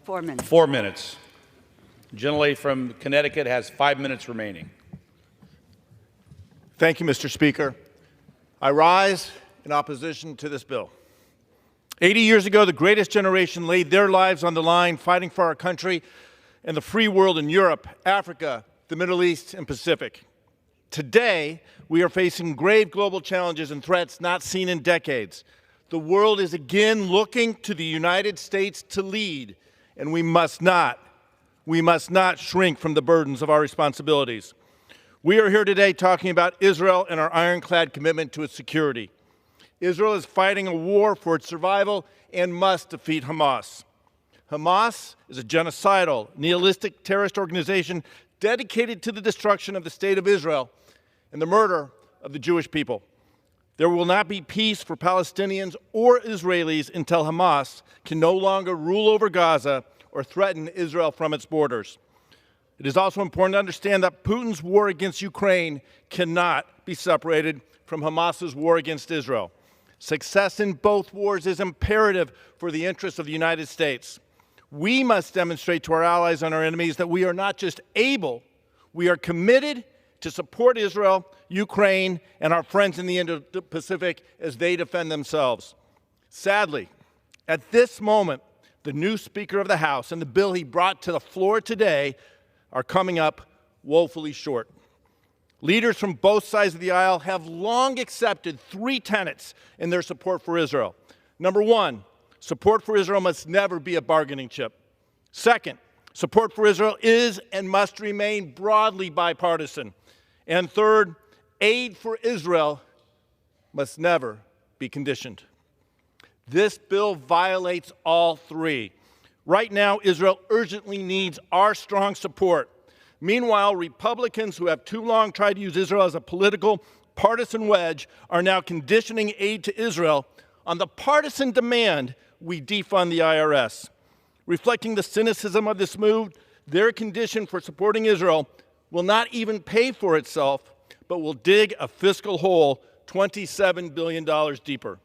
4 minutes. 4 minutes. The gentlelady from Connecticut has 5 minutes remaining. Thank you, Mr. Speaker. I rise in opposition to this bill. 80 years ago, the greatest generation laid their lives on the line fighting for our country and the free world in Europe, Africa, the Middle East, and Pacific. Today, we are facing grave global challenges and threats not seen in decades. The world is again looking to the United States to lead, and we must not shrink from the burdens of our responsibilities. We are here today talking about Israel and our ironclad commitment to its security. Israel is fighting a war for its survival and must defeat Hamas. Hamas is a genocidal, nihilistic terrorist organization dedicated to the destruction of the state of Israel and the murder of the Jewish people. There will not be peace for Palestinians or Israelis until Hamas can no longer rule over Gaza or threaten Israel from its borders. It is also important to understand that Putin's war against Ukraine cannot be separated from Hamas's war against Israel. Success in both wars is imperative for the interests of the United States. We must demonstrate to our allies and our enemies that we are not just able, we are committed to support Israel, Ukraine, and our friends in the Indo-Pacific as they defend themselves. Sadly, at this moment, the new Speaker of the House and the bill he brought to the floor today are coming up woefully short. Leaders from both sides of the aisle have long accepted 3 tenets in their support for Israel. Number 1, support for Israel must never be a bargaining chip. Second, support for Israel is and must remain broadly bipartisan. And third, aid for Israel must never be conditioned. This bill violates all 3. Right now, Israel urgently needs our strong support. Meanwhile, Republicans who have too long tried to use Israel as a political partisan wedge are now conditioning aid to Israel on the partisan demand we defund the IRS. Reflecting the cynicism of this move, their condition for supporting Israel will not even pay for itself, but will dig a fiscal hole $27 billion deeper.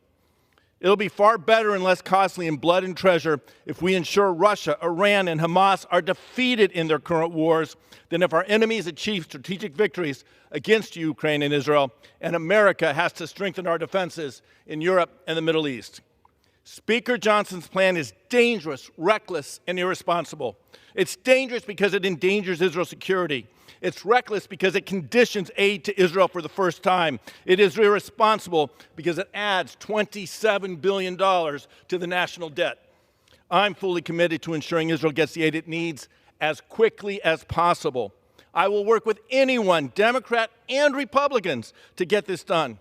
It'll be far better and less costly in blood and treasure if we ensure Russia, Iran, and Hamas are defeated in their current wars than if our enemies achieve strategic victories against Ukraine and Israel, and America has to strengthen our defenses in Europe and the Middle East. Speaker Johnson's plan is dangerous, reckless, and irresponsible. It's dangerous because it endangers Israel's security. It's reckless because it conditions aid to Israel for the first time. It is irresponsible because it adds $27 billion to the national debt. I'm fully committed to ensuring Israel gets the aid it needs as quickly as possible. I will work with anyone, Democrat and Republicans, to get this done.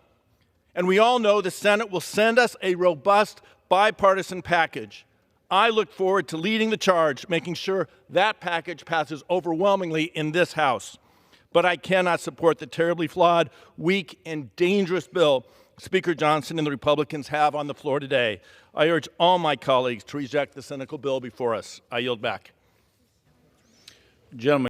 And we all know the Senate will send us a robust bipartisan package. I look forward to leading the charge, making sure that package passes overwhelmingly in this House. But I cannot support the terribly flawed, weak, and dangerous bill Speaker Johnson and the Republicans have on the floor today. I urge all my colleagues to reject the cynical bill before us. I yield back. Gentlemen.